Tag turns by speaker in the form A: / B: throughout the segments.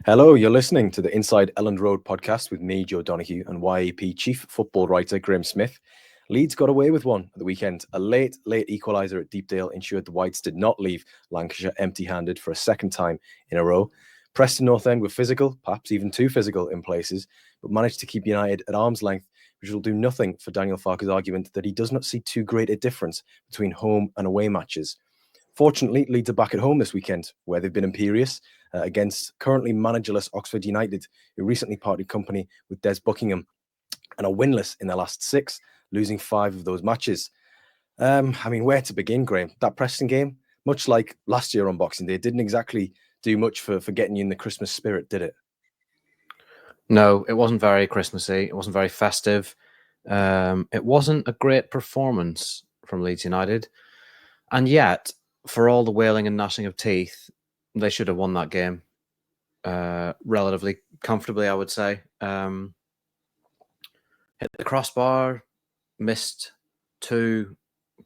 A: Hello, you're listening to the Inside Elland Road podcast with me, Joe Donoghue, and YAP chief football writer Graham Smith. Leeds got away with one at the weekend. A late equaliser at Deepdale ensured the Whites did not leave Lancashire empty-handed for a second time in a row. Preston North End were physical, perhaps even too physical in places, but managed to keep United at arm's length, which will do nothing for Daniel Farke's argument that he does not see too great a difference between home and away matches. Fortunately, Leeds are back at home this weekend, where they've been imperious against currently managerless Oxford United, who recently parted company with Des Buckingham and are winless in their last 6, losing 5 of those matches. Where to begin, Graham? That Preston game, much like last year on Boxing Day, didn't exactly do much for getting you in the Christmas spirit, did it?
B: No, it wasn't very Christmassy. It wasn't very festive. It wasn't a great performance from Leeds United. And yet, for all the wailing and gnashing of teeth, they should have won that game relatively comfortably, I would say. Hit the crossbar, missed 2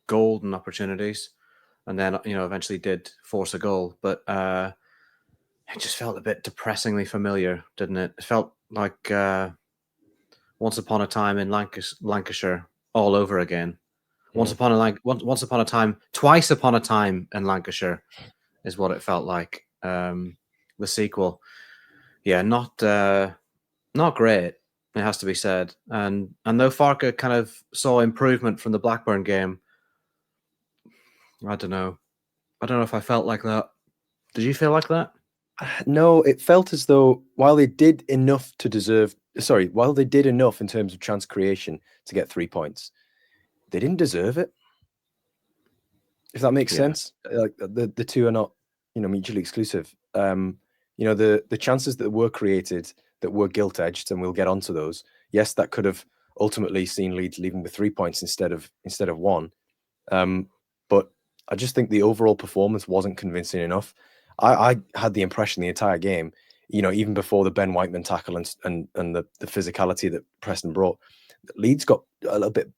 B: golden opportunities, and then eventually did force a goal. But it just felt a bit depressingly familiar, didn't it? It felt like once upon a time in Lancashire all over again. Once upon a time, twice upon a time in Lancashire is what it felt like. The sequel, yeah, not great. It has to be said. And though Farke kind of saw improvement from the Blackburn game, I don't know if I felt like that. Did you feel like that?
A: No, it felt as though while they did enough in terms of chance creation to get 3 points, they didn't deserve it. If that makes sense, like the two are not, mutually exclusive. The chances that were created that were gilt edged, and we'll get onto those. Yes, that could have ultimately seen Leeds leaving with 3 points instead of 1. But I just think the overall performance wasn't convincing enough. I had the impression the entire game, even before the Ben Whiteman tackle and the physicality that Preston brought, Leeds got a little bit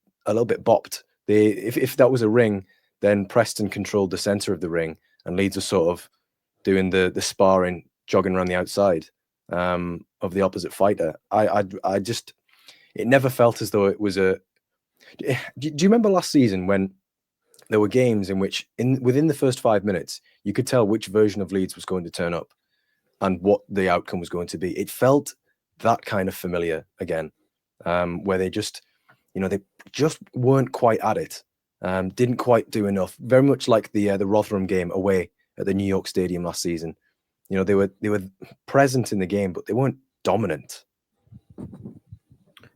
A: bopped. If that was a ring, then Preston controlled the center of the ring, and Leeds were sort of doing the sparring, jogging around the outside of the opposite fighter. I just, it never felt as though it was a. Do you remember last season when there were games in which, within the first 5 minutes, you could tell which version of Leeds was going to turn up and what the outcome was going to be? It felt that kind of familiar again, where they just, they just weren't quite at it, didn't quite do enough. Very much like the Rotherham game away at the New York Stadium last season. They were present in the game, but they weren't dominant.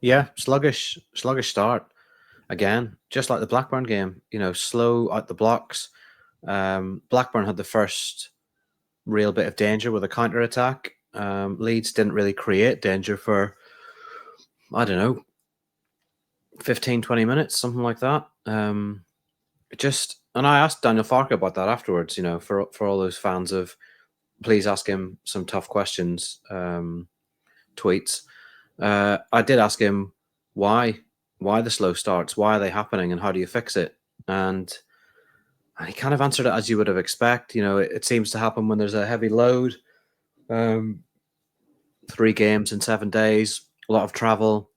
B: Yeah, sluggish start. Again, just like the Blackburn game, slow out the blocks. Blackburn had the first real bit of danger with a counter-attack. Leeds didn't really create danger for, I don't know, 15, 20 minutes, something like that. And I asked Daniel Farke about that afterwards, for all those fans of please ask him some tough questions, tweets. I did ask him why the slow starts, why are they happening, and how do you fix it? And he kind of answered it as you would have expected. It seems to happen when there's a heavy load, 3 games in 7 days, a lot of travel,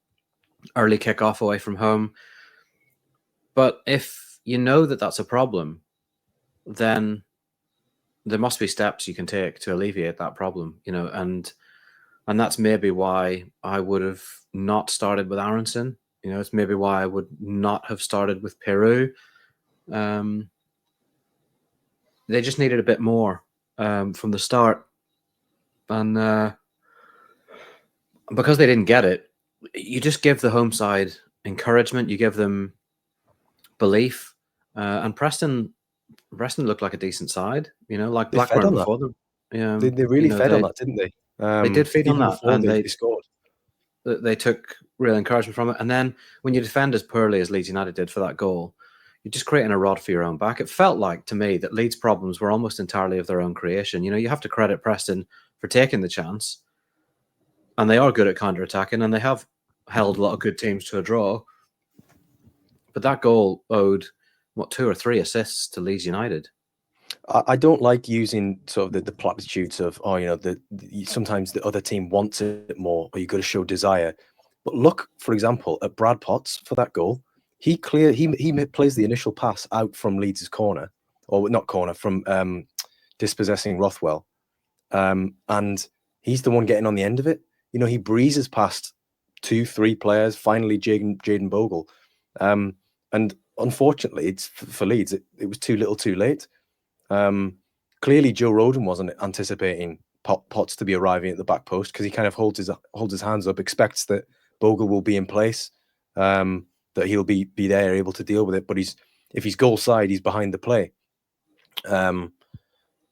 B: early kickoff away from home. But if you know that that's a problem, then there must be steps you can take to alleviate that problem, and that's maybe why I would have not started with Aronson. It's maybe why I would not have started with Peru. They just needed a bit more from the start. And because they didn't get it, you just give the home side encouragement. You give them belief. And Preston looked like a decent side, like
A: They
B: Blackburn
A: fed on
B: before them.
A: They really fed on that, didn't they?
B: They did feed on that, and
A: they scored.
B: They took real encouragement from it. And then when you defend as poorly as Leeds United did for that goal, you're just creating a rod for your own back. It felt like to me that Leeds' problems were almost entirely of their own creation. You have to credit Preston for taking the chance, and they are good at counter-attacking, and they have held a lot of good teams to a draw. But that goal owed 2 or 3 assists to Leeds United.
A: I don't like using sort of the platitudes of, oh, sometimes the other team wants it more, or you've got to show desire. But look, for example, at Brad Potts for that goal. He plays the initial pass out from Leeds' corner, or not corner, from dispossessing Rothwell. And he's the one getting on the end of it. He breezes past 2-3 players, finally Jaden Bogle. And unfortunately, it's for Leeds, it was too little too late. Clearly, Joe Rodon wasn't anticipating Potts to be arriving at the back post, because he kind of holds his hands up, expects that Bogle will be in place, that he'll be there, able to deal with it. But if he's goal side, he's behind the play. And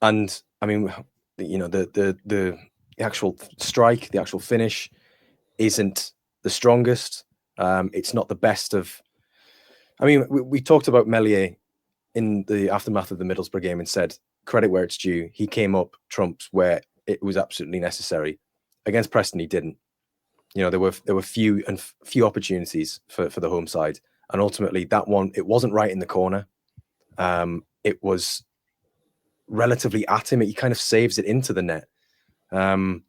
A: I mean, the actual strike, the actual finish, isn't the strongest. It's not the best of. I mean, we talked about Meslier in the aftermath of the Middlesbrough game and said, credit where it's due. He came up trumps where it was absolutely necessary. Against Preston, he didn't. There were few opportunities for the home side, and ultimately that one, it wasn't right in the corner. It was relatively at him. He kind of saves it into the net. And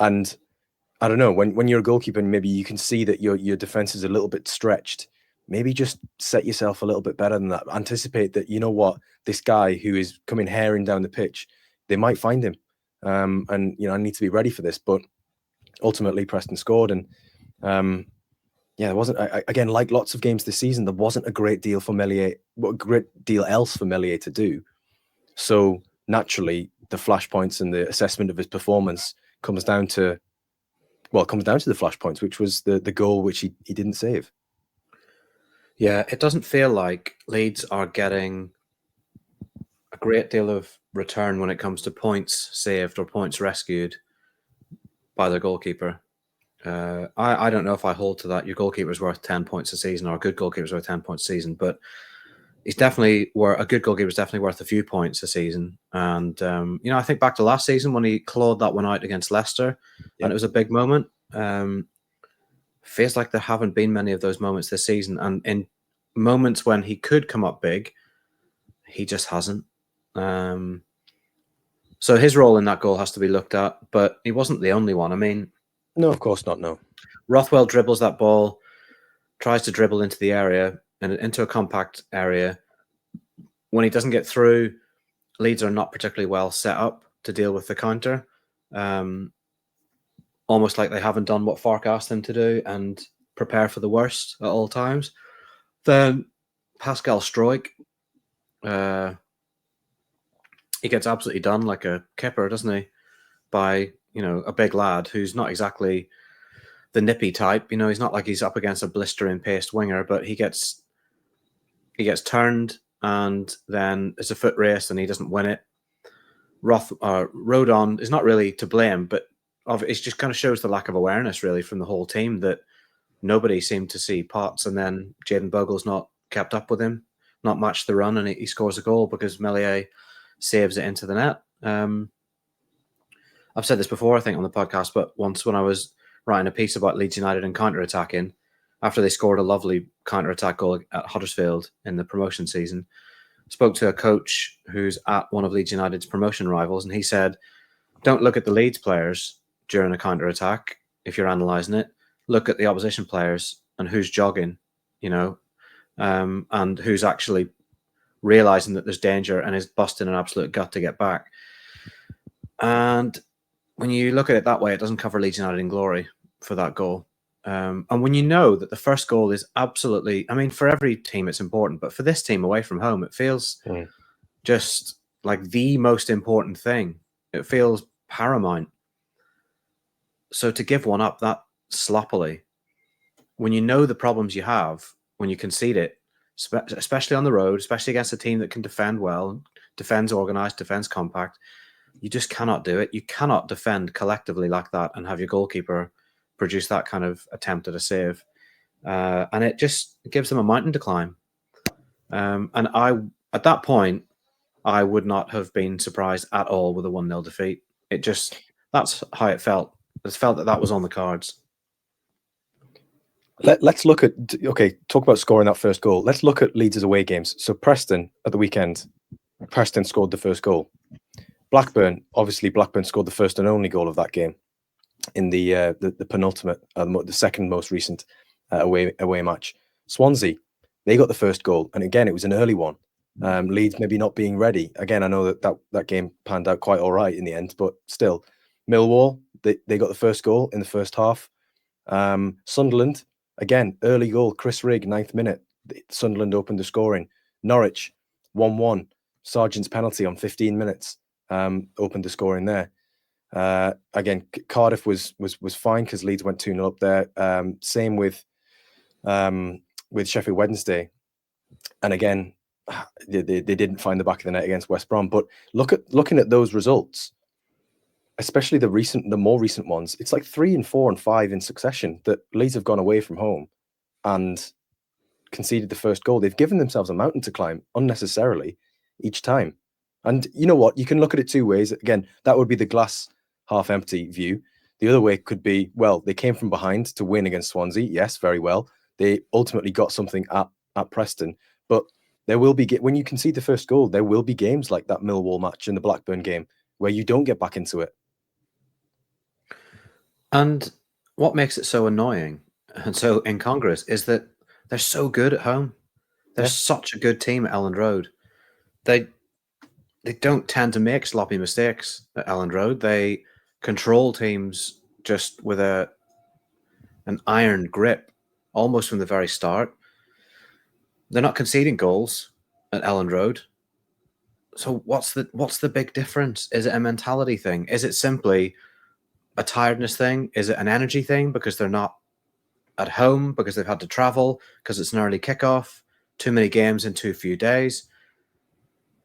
A: I don't know, when you're a goalkeeper, and maybe you can see that your defense is a little bit stretched, maybe just set yourself a little bit better than that. Anticipate that, this guy who is coming herring down the pitch, they might find him. And I need to be ready for this. But ultimately, Preston scored, and there wasn't. Again, like lots of games this season, there wasn't a great deal else for Meslier to do. So naturally, the flashpoints and the assessment of his performance comes down to the flashpoints, which was the goal which he didn't save.
B: Yeah, it doesn't feel like Leeds are getting a great deal of return when it comes to points saved or points rescued by their goalkeeper. I don't know if I hold to that. Your goalkeeper's worth 10 points a season, or a good goalkeeper's worth 10 points a season, but he's definitely a good goalkeeper's definitely worth a few points a season. And I think back to last season when he clawed that one out against Leicester, and it was a big moment. Feels like there haven't been many of those moments this season, and in moments when he could come up big, he just hasn't. So his role in that goal has to be looked at, but he wasn't the only one. I mean,
A: no, of course not. No,
B: Rothwell dribbles that ball, tries to dribble into the area and into a compact area. When he doesn't get through, Leeds are not particularly well set up to deal with the counter. Almost like they haven't done what Farke asked them to do and prepare for the worst at all times. Then Pascal Struijk, he gets absolutely done like a kipper, doesn't he? By, a big lad who's not exactly the nippy type. He's not like he's up against a blistering paced winger, but he gets turned, and then it's a foot race and he doesn't win it. Rodon is not really to blame, but it just kind of shows the lack of awareness really from the whole team, that nobody seemed to see Potts, and then Jaden Bogle's not kept up with him, not matched the run, and he scores a goal because Meslier saves it into the net. I've said this before, I think, on the podcast, but once when I was writing a piece about Leeds United and counter-attacking, after they scored a lovely counter-attack goal at Huddersfield in the promotion season, spoke to a coach who's at one of Leeds United's promotion rivals, and he said, don't look at the Leeds players during a counter-attack if you're analysing it. Look at the opposition players and who's jogging, and who's actually realising that there's danger and is busting an absolute gut to get back. And when you look at it that way, it doesn't cover Leeds United in glory for that goal. And when you know that the first goal is absolutely, for every team it's important, but for this team away from home, it feels just like the most important thing. It feels paramount. So to give one up that sloppily, when you know the problems you have, when you concede it, especially on the road, especially against a team that can defend well, defends organised, defends compact, you just cannot do it. You cannot defend collectively like that and have your goalkeeper produce that kind of attempt at a save. And it just gives them a mountain to climb. And at that point, I would not have been surprised at all with a 1-0 defeat. That's how it felt. It felt that was on the cards.
A: Let's look at, talk about scoring that first goal. Let's look at Leeds' away games. So Preston at the weekend, Preston scored the first goal. Blackburn scored the first and only goal of that game in the penultimate, the second most recent away match. Swansea, they got the first goal, and again it was an early one. Leeds maybe not being ready. Again, I know that game panned out quite all right in the end, but still, Millwall, they got the first goal in the first half. Sunderland, again, early goal, Chris Rigg, 9th minute. Sunderland opened the scoring. Norwich, 1-1. Sargent's penalty on 15 minutes opened the scoring there. Again, Cardiff was fine because Leeds went 2-0 up there. Same with Sheffield Wednesday. And again, they didn't find the back of the net against West Brom. But looking at those results, especially the more recent ones, it's like 3 and 4 and 5 in succession that Leeds have gone away from home and conceded the first goal. They've given themselves a mountain to climb unnecessarily each time. And you know what? You can look at it two ways. Again, that would be the glass half empty view. The other way could be, well, they came from behind to win against Swansea. Yes, very well. They ultimately got something at Preston. But there will be, when you concede the first goal, there will be games like that Millwall match and the Blackburn game where you don't get back into it.
B: And what makes it so annoying and so incongruous is that they're so good at home. They're such a good team at Elland Road. They don't tend to make sloppy mistakes at Elland Road. They control teams just with an iron grip, almost from the very start. They're not conceding goals at Elland Road. So what's the big difference? Is it a mentality thing? Is it simply a tiredness thing? Is it an energy thing because they're not at home, because they've had to travel, because it's an early kickoff, too many games in too few days?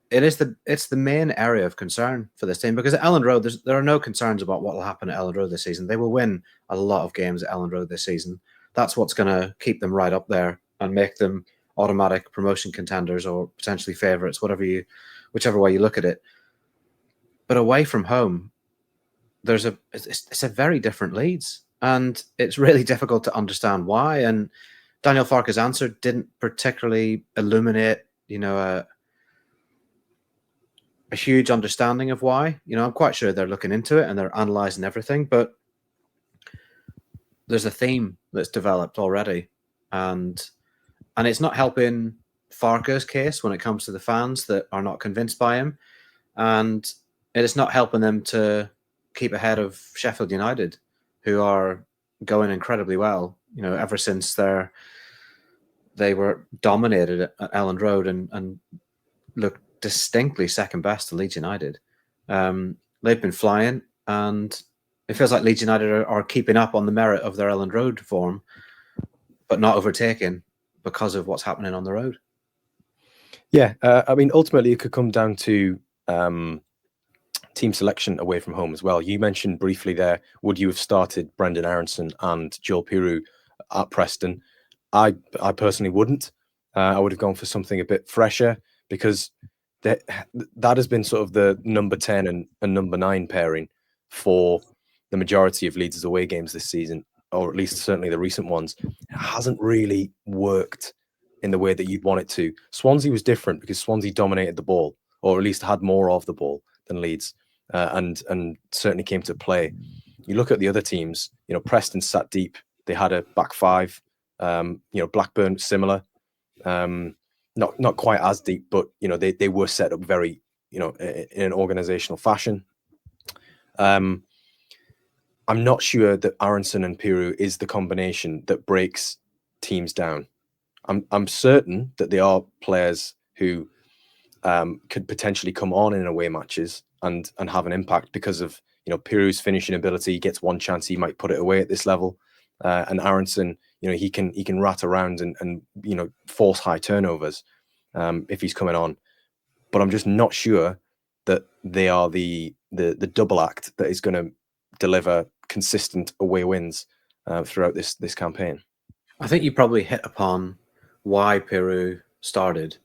B: It's the main area of concern for this team, because at Elland Road, there are no concerns about what will happen at Elland Road this season. They will win a lot of games at Elland Road this season. That's what's going to keep them right up there and make them automatic promotion contenders or potentially favourites, whichever way you look at it. But away from home, it's a very different Leeds, and it's really difficult to understand why. And Daniel Farke's answer didn't particularly illuminate, a huge understanding of why. I'm quite sure they're looking into it and they're analysing everything, but there's a theme that's developed already, and it's not helping Farke's case when it comes to the fans that are not convinced by him, and it is not helping them to keep ahead of Sheffield United, who are going incredibly well. Ever since they were dominated at Elland Road and looked distinctly second best to Leeds United. They've been flying, and it feels like Leeds United are keeping up on the merit of their Elland Road form, but not overtaken because of what's happening on the road.
A: Yeah, I mean, ultimately, it could come down to team selection away from home as well. You mentioned briefly there, would you have started Brendan Aronson and Joel Piroux at Preston? I personally wouldn't. I would have gone for something a bit fresher, because that has been sort of the number 10 and number 9 pairing for the majority of Leeds' away games this season, or at least certainly the recent ones. It hasn't really worked in the way that you'd want it to. Swansea was different because Swansea dominated the ball, or at least had more of the ball than Leeds, and certainly came to play. You look at the other teams, Preston sat deep. They had a back five. Blackburn, similar. Not quite as deep, but they were set up very, in an organizational fashion. I'm not sure that Aronson and Piroux is the combination that breaks teams down. I'm certain that they are players who could potentially come on in away matches and have an impact because of Piroux's finishing ability. He gets one chance, he might put it away at this level, and Aronson, he can rat around and force high turnovers if he's coming on. But I'm just not sure that they are the double act that is going to deliver consistent away wins throughout this campaign.
B: I think you probably hit upon why Piroux started,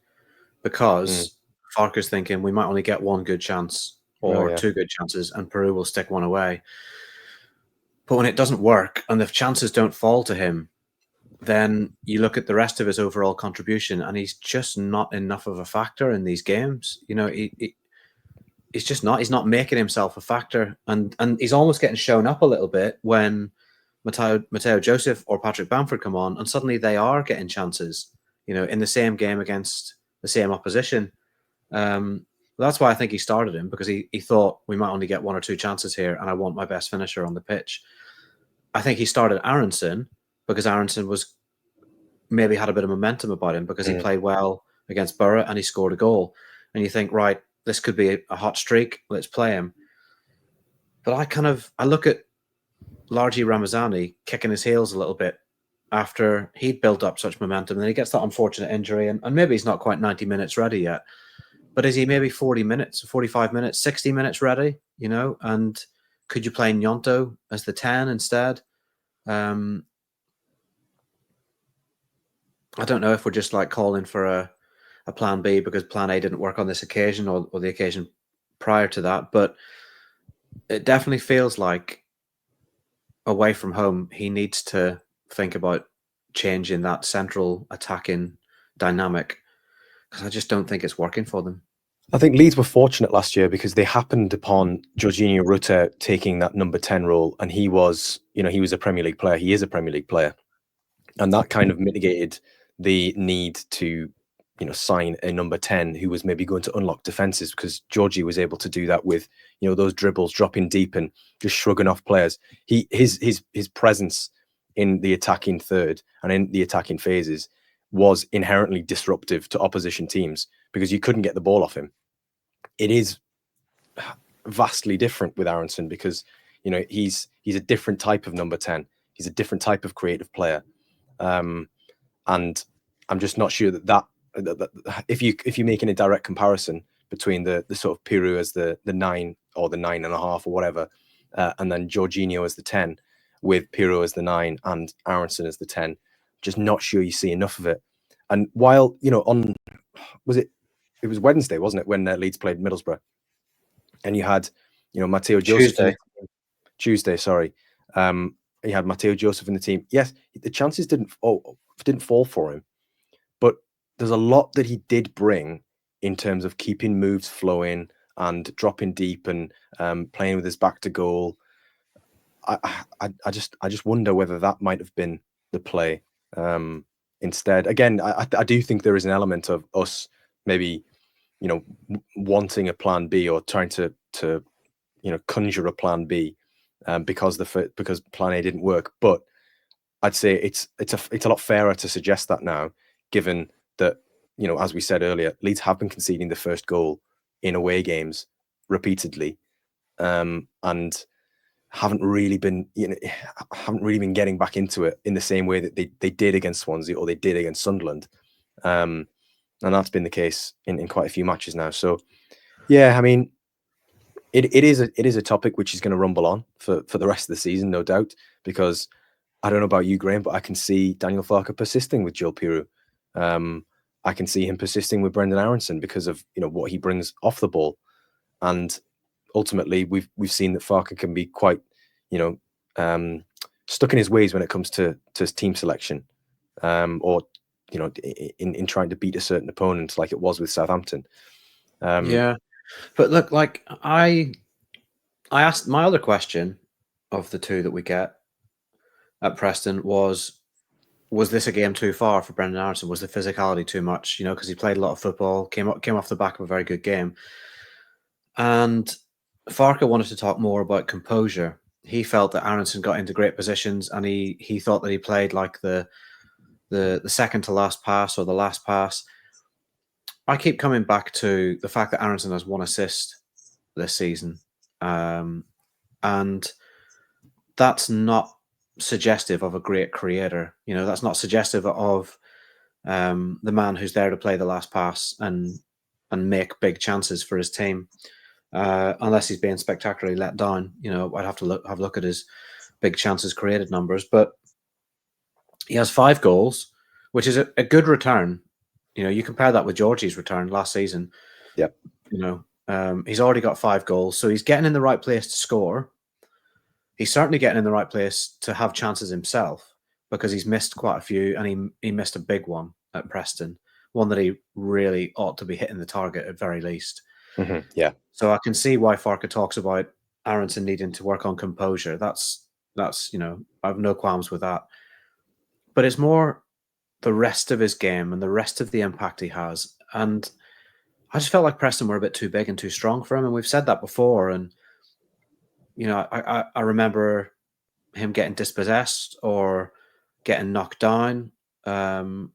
B: because Farke's thinking we might only get one good chance or two good chances, and Piroux will stick one away. But when it doesn't work and the chances don't fall to him, then you look at the rest of his overall contribution, and he's just not enough of a factor in these games. He's just not. He's not making himself a factor, and he's almost getting shown up a little bit when Mateo Joseph or Patrick Bamford come on, and suddenly they are getting chances. In the same game against the same opposition. That's why I think he started him, because he thought we might only get 1 or 2 chances here, and I want my best finisher on the pitch. I think he started Aaronson because Aaronson was maybe had a bit of momentum about him because he played well against Borough and he scored a goal. And you think, right, this could be a hot streak. Let's play him. But I look at Largi Ramazani kicking his heels a little bit after he'd built up such momentum. And then he gets that unfortunate injury, and maybe he's not quite 90 minutes ready yet. But is he maybe 40 minutes, 45 minutes, 60 minutes ready? And could you play Gnonto as the 10 instead? I don't know if we're just like calling for a plan B because plan A didn't work on this occasion or the occasion prior to that. But it definitely feels like away from home, he needs to think about changing that central attacking dynamic, because I just don't think it's working for them.
A: I think Leeds were fortunate last year because they happened upon Jorginho Rutter taking that number 10 role, and he was a Premier League player. He is a Premier League player, and that kind of mitigated the need to sign a number 10 who was maybe going to unlock defenses, because Georgie was able to do that with those dribbles, dropping deep and just shrugging off players. His presence in the attacking third and in the attacking phases was inherently disruptive to opposition teams because you couldn't get the ball off him. It is vastly different with Aaronson because he's a different type of number 10. He's a different type of creative player, and I'm just not sure that if you're making a direct comparison between the sort of Pirou as the 9 or the 9.5 or whatever, and then Jorginho as the 10 with Pirou as the 9 and Aaronson as the 10, just not sure you see enough of it. And while it was Wednesday, wasn't it, when Leeds played Middlesbrough, and you had Mateo Joseph Tuesday, sorry. You had Mateo Joseph in the team. Yes, the chances didn't fall for him, but there's a lot that he did bring in terms of keeping moves flowing and dropping deep and playing with his back to goal. I just wonder whether that might have been the play instead. Again, I do think there is an element of us maybe wanting a plan B or trying to conjure a plan B because plan A didn't work. But I'd say it's a lot fairer to suggest that now, given that as we said earlier, Leeds have been conceding the first goal in away games repeatedly, and haven't really been getting back into it in the same way that they did against Swansea or they did against Sunderland, and that's been the case in quite a few matches now. So yeah, I mean, it is a topic which is going to rumble on for the rest of the season, no doubt, because I don't know about you, Graham, but I can see Daniel Farke persisting with Joe Pirou. I can see him persisting with Brendan Aaronson because of what he brings off the ball, and ultimately we've seen that Farke can be quite stuck in his ways when it comes to team selection, or in trying to beat a certain opponent, like it was with Southampton.
B: Yeah, but look, like I asked, my other question of the two that we get at Preston was this a game too far for Brendan Aaronson? Was the physicality too much? Because he played a lot of football, came off the back of a very good game. And Farke wanted to talk more about composure. He felt that Aaronson got into great positions, and he thought that he played like the second to last pass or the last pass. I keep coming back to the fact that Aaronson has 1 assist this season, and that's not suggestive of a great creator. That's not suggestive of the man who's there to play the last pass and make big chances for his team, unless he's being spectacularly let down. I'd have to have a look at his big chances created numbers, but he has 5 goals, which is a good return. You compare that with Georgie's return last season.
A: Yep.
B: He's already got 5 goals, so he's getting in the right place to score. He's certainly getting in the right place to have chances himself, because he's missed quite a few, and he missed a big one at Preston, one that he really ought to be hitting the target at very least.
A: Yeah.
B: So I can see why Farke talks about Aronson needing to work on composure. That's I have no qualms with that. But it's more the rest of his game and the rest of the impact he has. And I just felt like Preston were a bit too big and too strong for him, and we've said that before. And I remember him getting dispossessed or getting knocked down, and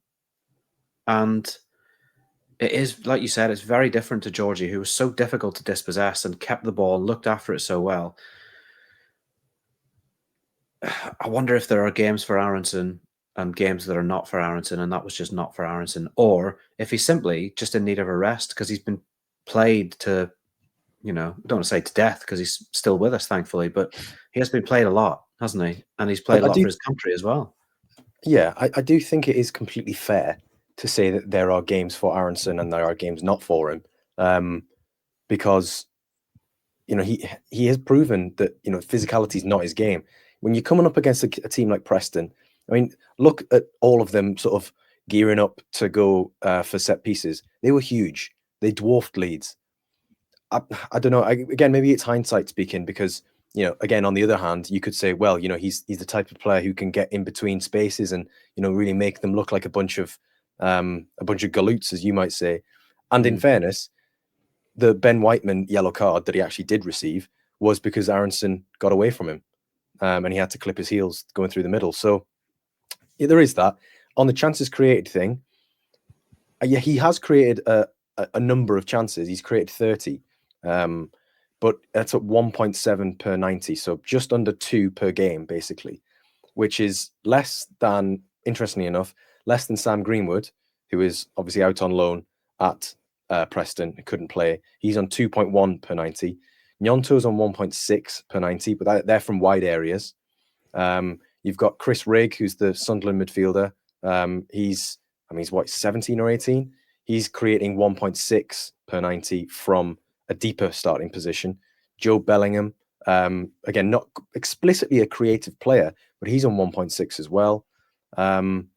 B: it is, like you said, it's very different to Georgie, who was so difficult to dispossess and kept the ball and looked after it so well. I wonder if there are games for Aronson and games that are not for Aronson, and that was just not for Aronson, or if he's simply just in need of a rest because he's been played to, I don't want to say to death because he's still with us, thankfully, but he has been played a lot, hasn't he? And he's played a lot for his country as well.
A: Yeah, I do think it is completely fair to say that there are games for Aronson and there are games not for him, because he has proven that physicality is not his game. When you're coming up against a team like Preston, I mean, look at all of them sort of gearing up to go for set pieces. They were huge. They dwarfed Leeds. I don't know. Again, maybe it's hindsight speaking, because again, on the other hand, you could say, well, he's the type of player who can get in between spaces and really make them look like a bunch of galoots, as you might say. And in fairness, the Ben Whiteman yellow card that he actually did receive was because Aronson got away from him, and he had to clip his heels going through the middle. So yeah, there is that. On the chances created thing, yeah, he has created a number of chances. He's created 30. But that's at 1.7 per 90, so just under 2 per game, basically, which is less than, interestingly enough, less than Sam Greenwood, who is obviously out on loan at Preston, couldn't play. He's on 2.1 per 90. Gnonto's on 1.6 per 90, but they're from wide areas. You've got Chris Rigg, who's the Sunderland midfielder. He's what, 17 or 18? He's creating 1.6 per 90 from a deeper starting position. Joe Bellingham, again, not explicitly a creative player, but he's on 1.6 as well. And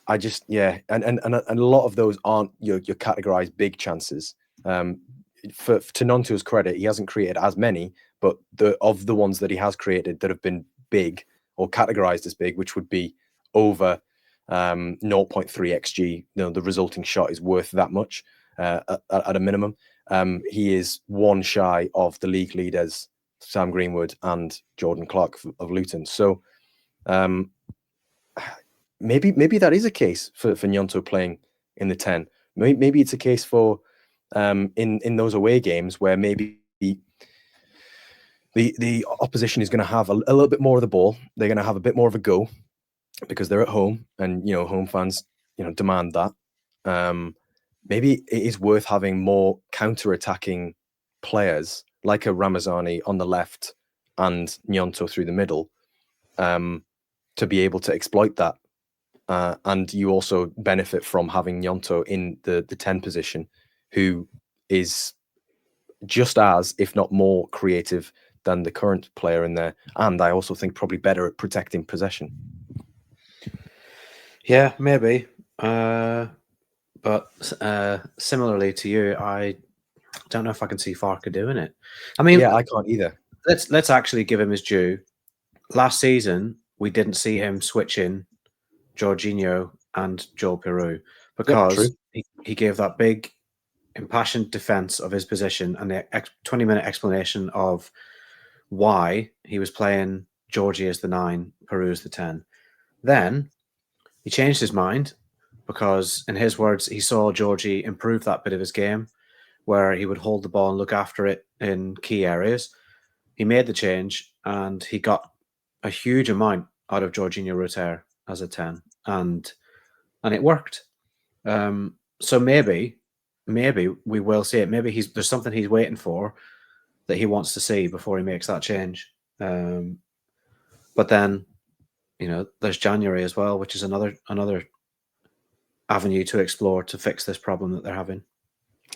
A: a lot of those aren't your categorized big chances. To Nonto's credit, he hasn't created as many, but of the ones that he has created that have been big or categorized as big, which would be over 0.3 xg, the resulting shot is worth that much at a minimum. He is one shy of the league leaders, Sam Greenwood and Jordan Clark of Luton. So maybe that is a case for Gnonto playing in the 10. Maybe it's a case for in those away games where maybe the opposition is going to have a little bit more of the ball. They're going to have a bit more of a go because they're at home, and home fans demand that. Maybe it is worth having more counter-attacking players like a Ramazani on the left and Gnonto through the middle, to be able to exploit that. And you also benefit from having Gnonto in the 10 position, who is just as, if not more, creative than the current player in there. And I also think probably better at protecting possession.
B: Yeah, maybe. But similarly to you, I don't know if I can see Farke doing it. I mean,
A: yeah, I can't either.
B: Let's actually give him his due. Last season, we didn't see him switching Jorginho and Joel Peru because he gave that big, impassioned defense of his position and the 20-minute explanation of why he was playing Georgie as the 9, Peru as the 10. Then he changed his mind because, in his words, he saw Georgie improve that bit of his game where he would hold the ball and look after it in key areas. He made the change and he got a huge amount out of Jorginho Rutter as a 10, and it worked. So maybe we will see it. Maybe there's something he's waiting for that he wants to see before he makes that change. But then, there's January as well, which is another avenue to explore to fix this problem that they're having.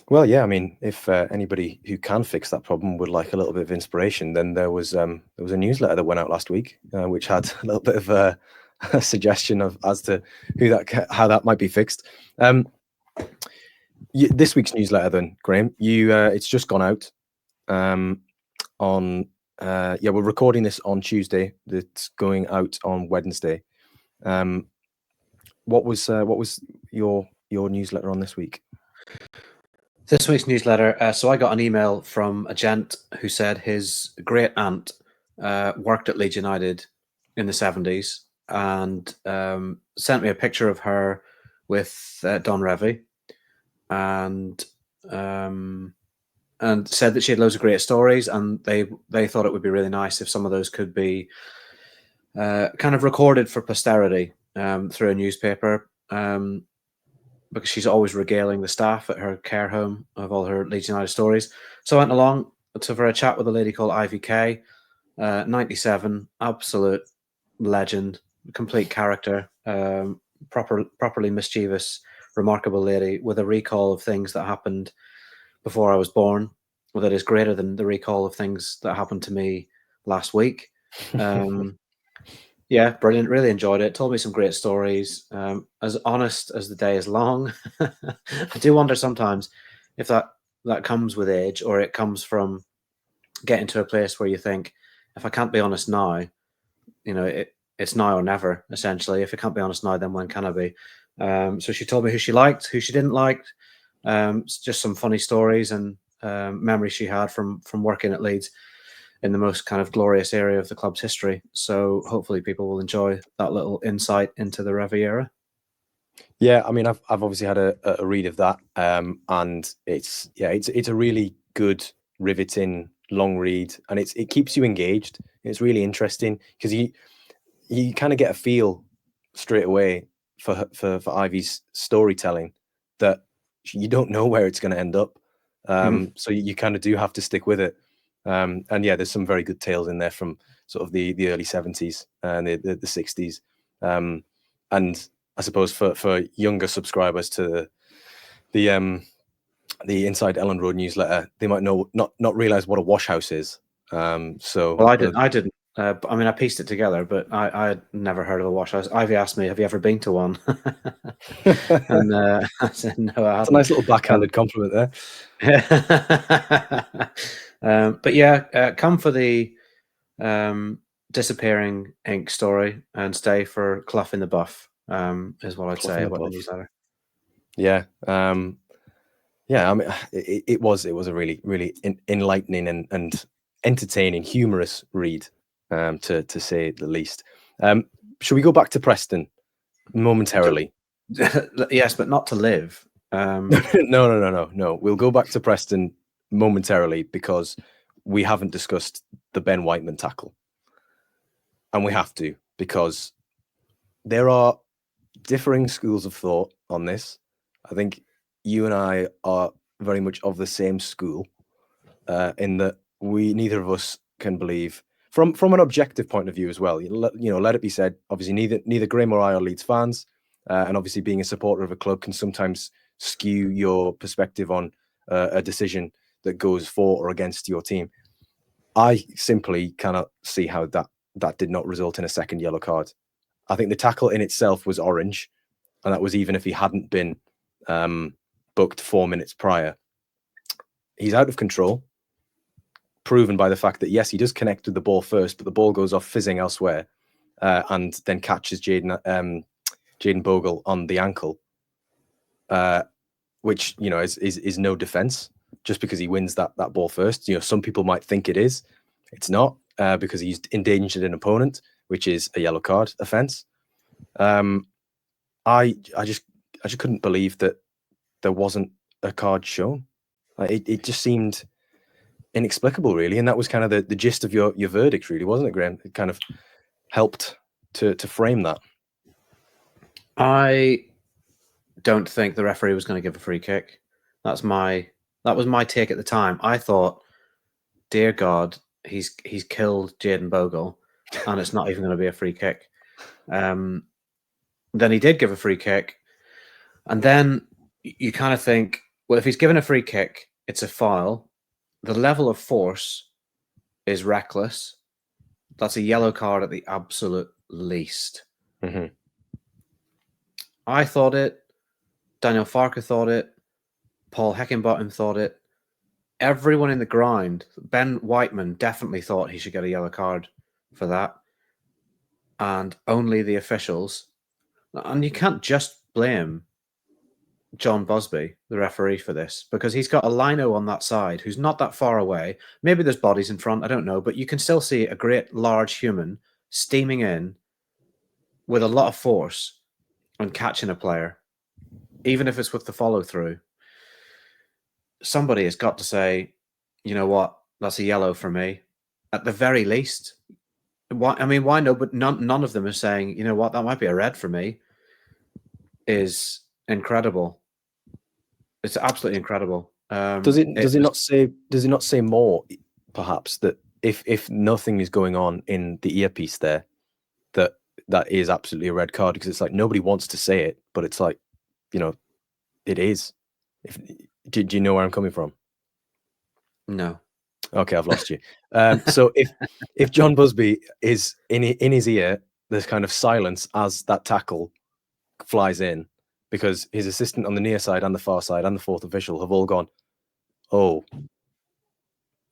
A: Well, yeah, I mean, if anybody who can fix that problem would like a little bit of inspiration, then there was a newsletter that went out last week, which had a little bit of a suggestion as to how that might be fixed. This week's newsletter, then, Graham, it's just gone out. We're recording this on Tuesday. It's going out on Wednesday. What was your newsletter on this week?
B: This week's newsletter. So I got an email from a gent who said his great aunt worked at Leeds United in the 70s and sent me a picture of her with Don Revie and said that she had loads of great stories, and they thought it would be really nice if some of those could be kind of recorded for posterity through a newspaper. Because she's always regaling the staff at her care home of all her Leeds United stories. So I went along to for a chat with a lady called Ivy Kay, 97, absolute legend, complete character, properly mischievous, remarkable lady with a recall of things that happened before I was born, that is greater than the recall of things that happened to me last week. Yeah, brilliant. Really enjoyed it. Told me some great stories. As honest as the day is long. I do wonder sometimes if that comes with age, or it comes from getting to a place where you think, if I can't be honest now, it's now or never, essentially. If I can't be honest now, then when can I be? So she told me who she liked, who she didn't like, just some funny stories and memories she had from working at Leeds in the most kind of glorious area of the club's history. So hopefully people will enjoy that little insight into the Revie era.
A: Yeah, I mean, I've obviously had a read of that, and it's a really good, riveting, long read, and it keeps you engaged. It's really interesting because you kind of get a feel straight away for Ivy's storytelling that you don't know where it's going to end up. So you kind of do have to stick with it. And yeah, there's some very good tales in there from sort of the early 70s and the 60s. And I suppose for younger subscribers to the Inside Ellen Road newsletter, they might not realize what a wash house is.
B: Well, I didn't. I mean, I pieced it together, but I had never heard of a wash house. Ivy asked me, "Have you ever been to one?" And I said, "No, I haven't."
A: It's a nice little backhanded compliment there.
B: But yeah, come for the disappearing ink story and stay for Clough in the Buff, is what I'd say about the newsletter.
A: Yeah. Yeah, I mean, it was a really, really enlightening and entertaining, humorous read, to say the least. Should we go back to Preston momentarily?
B: Yes, but not to live.
A: No. We'll go back to Preston momentarily because we haven't discussed the Ben Whiteman tackle, and we have to, because there are differing schools of thought on this. I think you and I are very much of the same school, in that neither of us can believe from an objective point of view as well. Let it be said, obviously neither Graham or I are Leeds fans, and obviously being a supporter of a club can sometimes skew your perspective on a decision that goes for or against your team. I simply cannot see how that did not result in a second yellow card. I think the tackle in itself was orange, and that was even if he hadn't been booked 4 minutes prior. He's out of control, proven by the fact that, yes, he does connect with the ball first, but the ball goes off fizzing elsewhere, and then catches Jayden Bogle on the ankle, which is no defense just because he wins that ball first. Some people might think it is. It's not, because he's endangered an opponent, which is a yellow card offense. I just couldn't believe that there wasn't a card shown. It just seemed inexplicable, really, and that was kind of the gist of your verdict, really, wasn't it, Graham? It kind of helped to frame that.
B: I don't think the referee was going to give a free kick. That was my take at the time. I thought, dear God, he's killed Jayden Bogle, and it's not even going to be a free kick. Then he did give a free kick, and then you kind of think, well, if he's given a free kick, it's a foul. The level of force is reckless. That's a yellow card at the absolute least.
A: Mm-hmm.
B: I thought it. Daniel Farker thought it. Paul Heckingbottom thought it. Everyone in the ground, Ben Whiteman definitely thought he should get a yellow card for that. And only the officials. And you can't just blame John Busby, the referee, for this, because he's got a lino on that side who's not that far away. Maybe there's bodies in front, I don't know, but you can still see a great large human steaming in with a lot of force and catching a player, even if it's with the follow through. Somebody has got to say, you know what, that's a yellow for me, at the very least. Why? I mean, why no? But none of them are saying, you know what, that might be a red for me. Is incredible. It's absolutely incredible.
A: Does it not say more, perhaps, that if nothing is going on in the earpiece there, that is absolutely a red card? Because it's like nobody wants to say it, but it's like, you know, it is. Do you know where I'm coming from?
B: No.
A: Okay, I've lost you. So if John Busby is in his ear, there's kind of silence as that tackle flies in, because his assistant on the near side and the far side and the fourth official have all gone, oh,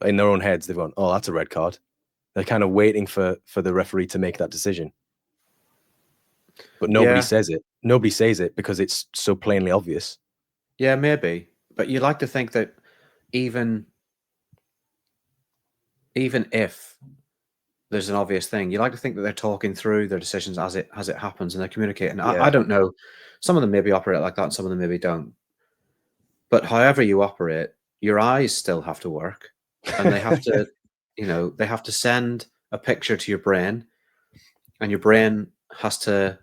A: in their own heads, they've gone, oh, that's a red card. They're kind of waiting for the referee to make that decision. But nobody says it. Nobody says it because it's so plainly obvious.
B: Yeah, maybe. But you like to think that even if there's an obvious thing, you like to think that they're talking through their decisions as it happens, and they're communicating. Yeah. I don't know. Some of them maybe operate like that, and some of them maybe don't. But however you operate, your eyes still have to work, and they have to, they have to send a picture to your brain, and your brain has to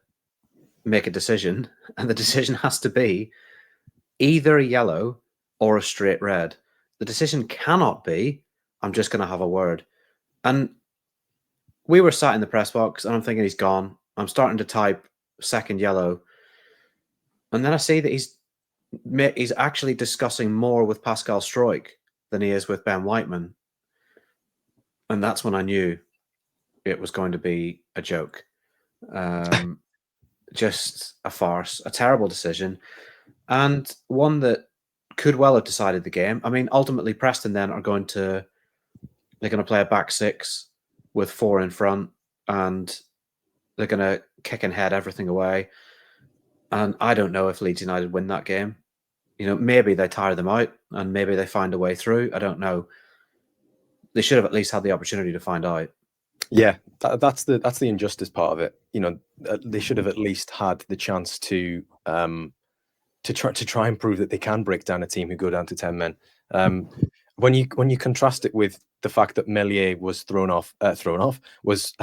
B: make a decision, and the decision has to be either a yellow or a straight red. The decision cannot be, I'm just going to have a word. And we were sat in the press box, and I'm thinking he's gone. I'm starting to type second yellow, and then I see that he's actually discussing more with Pascal Struijk than he is with Ben Whiteman. And that's when I knew it was going to be a joke. Just a farce, a terrible decision, and one that could well have decided the game. I mean, ultimately, Preston then they're going to play a back six with four in front, and they're going to kick and head everything away. And I don't know if Leeds United win that game. Maybe they tire them out and maybe they find a way through. I don't know. They should have at least had the opportunity to find out.
A: Yeah, that's the injustice part of it. They should have at least had the chance to try and prove that they can break down a team who go down to 10 men. When you contrast it with the fact that Meslier was was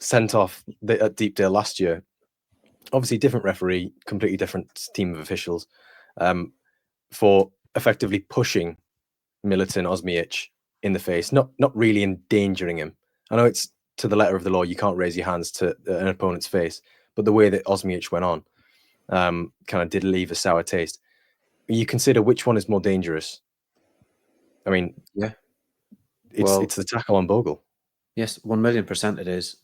A: sent off at Deepdale last year, obviously different referee, completely different team of officials, for effectively pushing Militon Osmic in the face, not really endangering him. I know it's to the letter of the law, you can't raise your hands to an opponent's face, but the way that Osmic went on kind of did leave a sour taste. You consider which one is more dangerous. I mean,
B: yeah,
A: it's the tackle on Bogle.
B: Yes, 1,000,000% it is.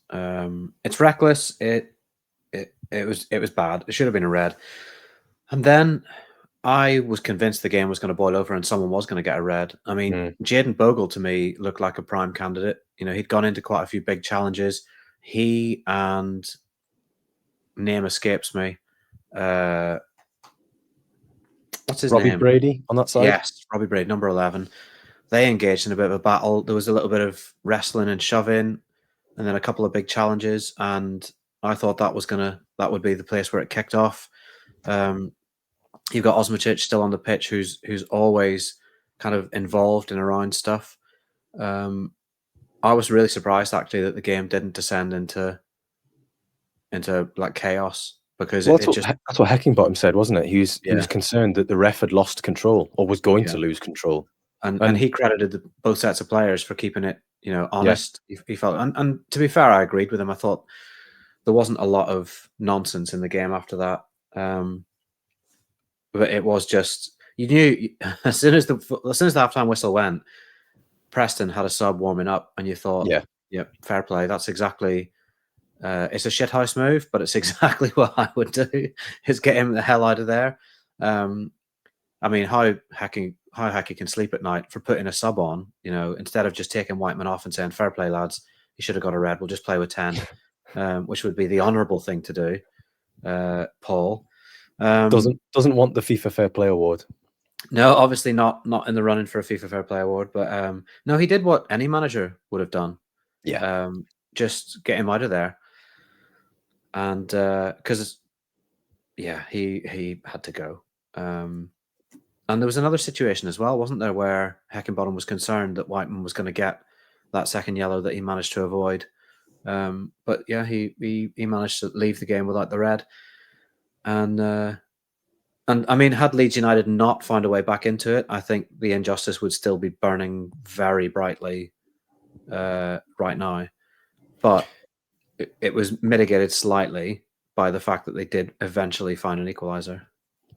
B: It's reckless. It was bad. It should have been a red. And then I was convinced the game was going to boil over and someone was going to get a red. I mean, Jayden Bogle to me looked like a prime candidate. He'd gone into quite a few big challenges. He and name escapes me. What's his name?
A: Robbie Brady on that side?
B: Yes, Robbie Brady, number 11. They engaged in a bit of a battle. There was a little bit of wrestling and shoving, and then a couple of big challenges. And I thought that would be the place where it kicked off. You've got Osmic still on the pitch, who's always kind of involved and around stuff. I was really surprised actually that the game didn't descend into like chaos, because that's
A: what Heckingbottom said, wasn't it? He was concerned that the ref had lost control or was going to lose control.
B: And he credited both sets of players for keeping it, honest. Yeah. He felt, and to be fair, I agreed with him. I thought there wasn't a lot of nonsense in the game after that. But it was just, you knew as soon as the halftime whistle went, Preston had a sub warming up, and you thought, yeah, fair play. That's exactly It's a shithouse move, but it's exactly what I would do, is get him the hell out of there. I mean, how Hacky can sleep at night for putting a sub on, instead of just taking Whiteman off and saying, fair play, lads, he should have got a red, we'll just play with 10, which would be the honourable thing to do, Paul.
A: Doesn't want the FIFA Fair Play Award.
B: No, obviously not in the running for a FIFA Fair Play Award, but no, he did what any manager would have done.
A: Yeah.
B: Just get him out of there. And because, he had to go. And there was another situation as well, wasn't there, where Heckingbottom was concerned that Whiteman was going to get that second yellow that he managed to avoid. But yeah, he managed to leave the game without the red. And I mean, had Leeds United not found a way back into it, I think the injustice would still be burning very brightly right now. But it was mitigated slightly by the fact that they did eventually find an equaliser.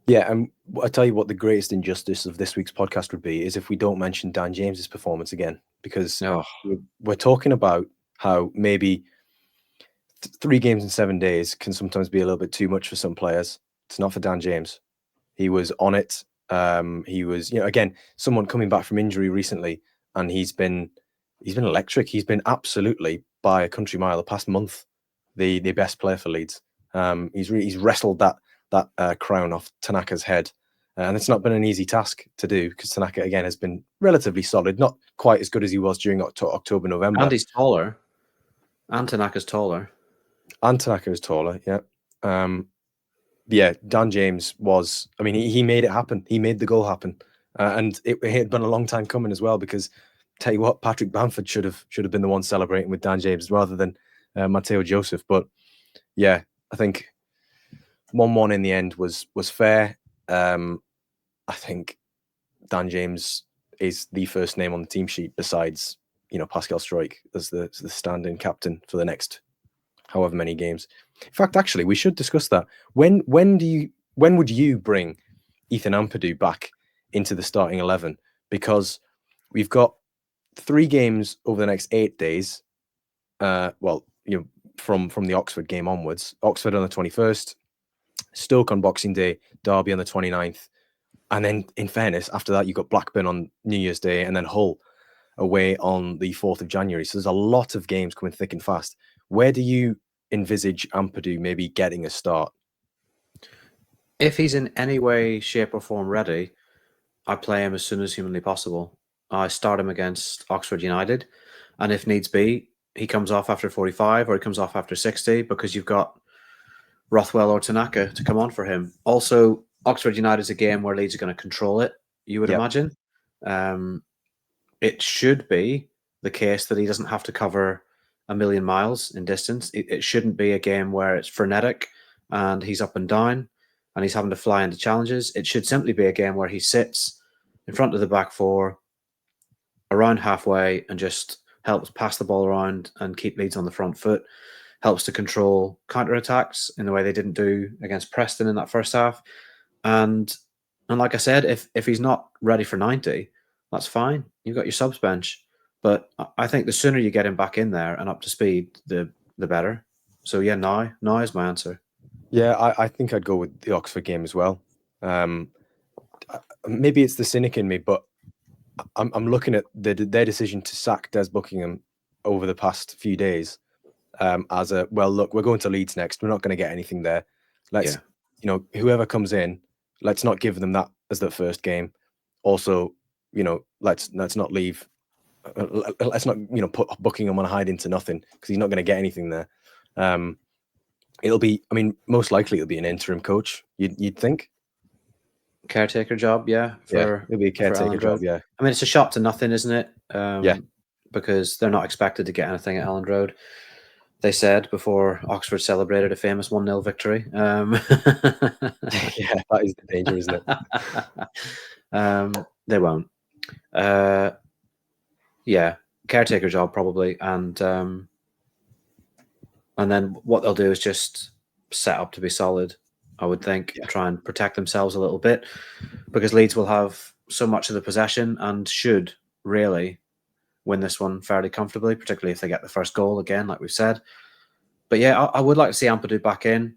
A: Yeah, and I tell you what, the greatest injustice of this week's podcast would be is if we don't mention Dan James's performance again, because we're talking about how maybe 3 games in 7 days can sometimes be a little bit too much for some players. It's not for Dan James. He was on it. He was, again, someone coming back from injury recently, and he's been electric. He's been absolutely, by a country mile, the past month, the best player for Leeds. He's wrestled that crown off Tanaka's head, and it's not been an easy task to do, because Tanaka again has been relatively solid, not quite as good as he was during October, November.
B: And he's taller. And Tanaka's taller.
A: And Tanaka is taller, yeah. Yeah, Dan James was, I mean, he made it happen. He made the goal happen. And it had been a long time coming as well, because tell you what, Patrick Bamford should have been the one celebrating with Dan James rather than Matteo Joseph. But yeah, I think 1-1 in the end was fair. I think Dan James is the first name on the team sheet besides, Pascal Struijk as the stand-in captain for the next however many games. In fact, actually, we should discuss that. When would you bring Ethan Ampadu back into the starting 11? Because we've got 3 games over the next 8 days. From the Oxford game onwards. Oxford on the 21st, Stoke on Boxing Day, Derby on the 29th. And then, in fairness, after that, you've got Blackburn on New Year's Day, and then Hull away on the 4th of January. So there's a lot of games coming thick and fast. Where do you envisage Ampadu maybe getting a start?
B: If he's in any way, shape, or form ready, I play him as soon as humanly possible. I start him against Oxford United, and if needs be, he comes off after 45 or he comes off after 60, because you've got Rothwell or Tanaka to come on for him. Also, Oxford United is a game where Leeds are going to control it, you would imagine. It should be the case that he doesn't have to cover a million miles in distance. It shouldn't be a game where it's frenetic and he's up and down and he's having to fly into challenges. It should simply be a game where he sits in front of the back four, around halfway, and just helps pass the ball around and keep Leeds on the front foot, helps to control counter-attacks in the way they didn't do against Preston in that first half. And like I said, if he's not ready for 90, that's fine. You've got your subs bench. But I think the sooner you get him back in there and up to speed, the better. So yeah, now is my answer.
A: Yeah, I think I'd go with the Oxford game as well. Maybe it's the cynic in me, but I'm looking at their decision to sack Des Buckingham over the past few days as a, well, look, we're going to Leeds next. We're not going to get anything there. Let's, whoever comes in, let's not give them that as their first game. Also, let's not leave. Let's not, put Buckingham on a hide into nothing, because he's not going to get anything there. It'll be, most likely it'll be an interim coach. You'd think.
B: Caretaker job, yeah.
A: It'll be a caretaker job, yeah.
B: I mean, it's a shot to nothing, isn't it?
A: Yeah.
B: Because they're not expected to get anything at Elland Road. They said before Oxford celebrated a famous 1-0 victory.
A: Yeah, that is the danger, isn't
B: it? They won't. Yeah, caretaker job probably, and then what they'll do is just set up to be solid, I would think. Try and protect themselves a little bit, because Leeds will have so much of the possession and should really win this one fairly comfortably, particularly if they get the first goal again, like we've said. But yeah, I would like to see Ampadu back in.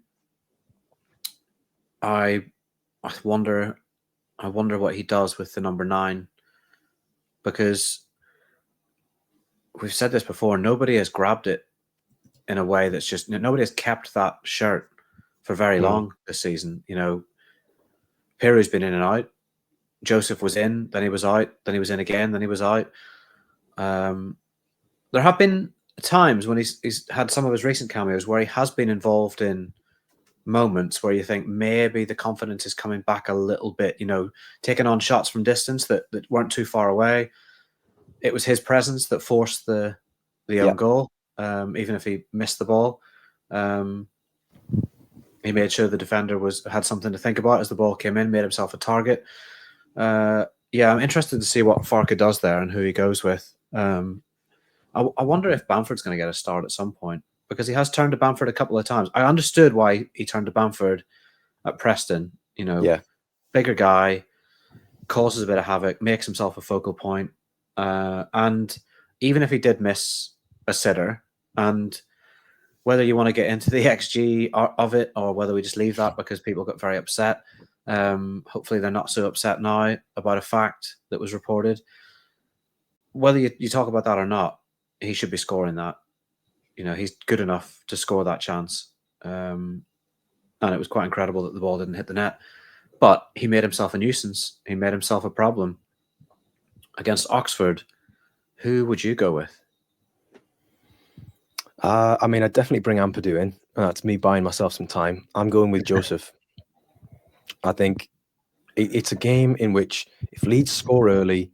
B: I wonder what he does with the number 9, because we've said this before. Nobody has grabbed it in a way that's just, nobody has kept that shirt for very long this season. You know, Piru's been in and out. Joseph was in, then he was out, then he was in again, then he was out. There have been times when he's had some of his recent cameos where he has been involved in moments where you think maybe the confidence is coming back a little bit, you know, taking on shots from distance that weren't too far away. It was his presence that forced the own goal, even if he missed the ball. He made sure the defender had something to think about as the ball came in, made himself a target. Yeah, I'm interested to see what Farke does there and who he goes with. I wonder if Bamford's going to get a start at some point, because he has turned to Bamford a couple of times. I understood why he turned to Bamford at Preston. You know, bigger guy, causes a bit of havoc, makes himself a focal point. And even if he did miss a sitter, and whether you want to get into the XG of it or whether we just leave that because people got very upset, hopefully they're not so upset now about a fact that was reported. Whether you talk about that or not, he should be scoring that. You know, he's good enough to score that chance. And it was quite incredible that the ball didn't hit the net. But he made himself a nuisance. He made himself a problem. Against Oxford, who would you go with?
A: I mean, I'd definitely bring Ampadu in. That's me buying myself some time. I'm going with Joseph. I think it's a game in which if Leeds score early,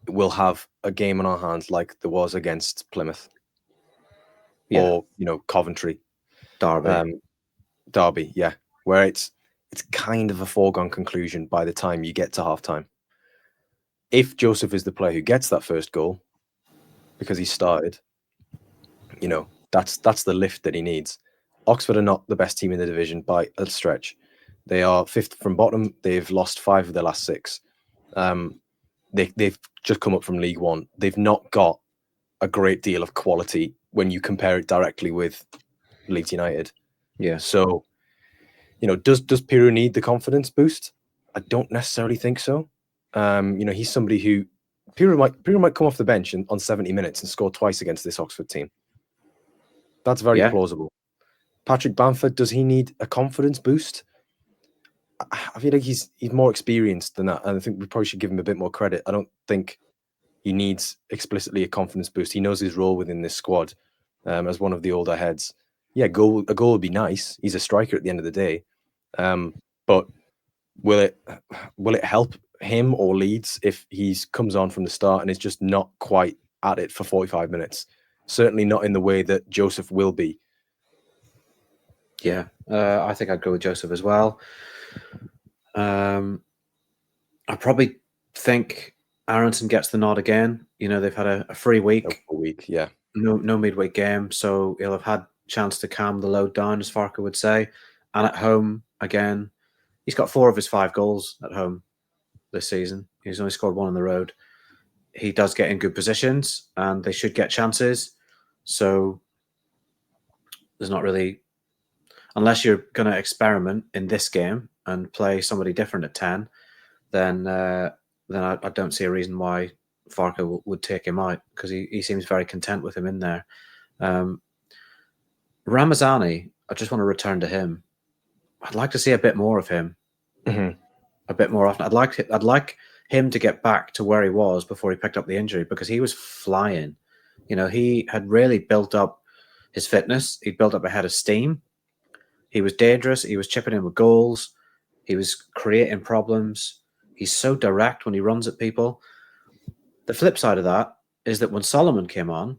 A: we'll have a game on our hands like there was against Plymouth. Or, you know, Coventry. Derby, yeah. Where it's kind of a foregone conclusion by the time you get to halftime. If Joseph is the player who gets that first goal, because he started, you know, that's the lift that he needs. Oxford are not the best team in the division by a stretch. They are 5th from bottom. They've lost 5 of their last 6. They've just come up from League One. They've not got a great deal of quality when you compare it directly with Leeds United.
B: Yeah.
A: So, you know, does Piru need the confidence boost? I don't necessarily think so. You know, he's somebody who Piru might come off the bench on 70 minutes and score twice against this Oxford team. That's very plausible. Patrick Bamford, does he need a confidence boost? I feel like he's more experienced than that, and I think we probably should give him a bit more credit. I don't think he needs explicitly a confidence boost. He knows his role within this squad as one of the older heads. Yeah, a goal would be nice. He's a striker at the end of the day, but will it help him or Leeds if he comes on from the start and is just not quite at it for 45 minutes? Certainly not in the way that Joseph will be.
B: Yeah, I think I'd go with Joseph as well. I probably think Aronson gets the nod again. You know, they've had a free week.
A: Yeah.
B: No midweek game, so he'll have had a chance to calm the load down, as Farke would say. And at home, again, he's got 4 of his 5 goals at home this season. He's only scored 1 on the road. He does get in good positions, and they should get chances. So there's not really, unless you're going to experiment in this game and play somebody different at 10, then I don't see a reason why Farke would take him out, because he seems very content with him in there. Ramazani, I just want to return to him. I'd like to see a bit more of him, a bit more often. I'd like him to get back to where he was before he picked up the injury, because he was flying. You know, he had really built up his fitness. He'd built up a head of steam. He was dangerous. He was chipping in with goals. He was creating problems. He's so direct when he runs at people. The flip side of that is that when Solomon came on,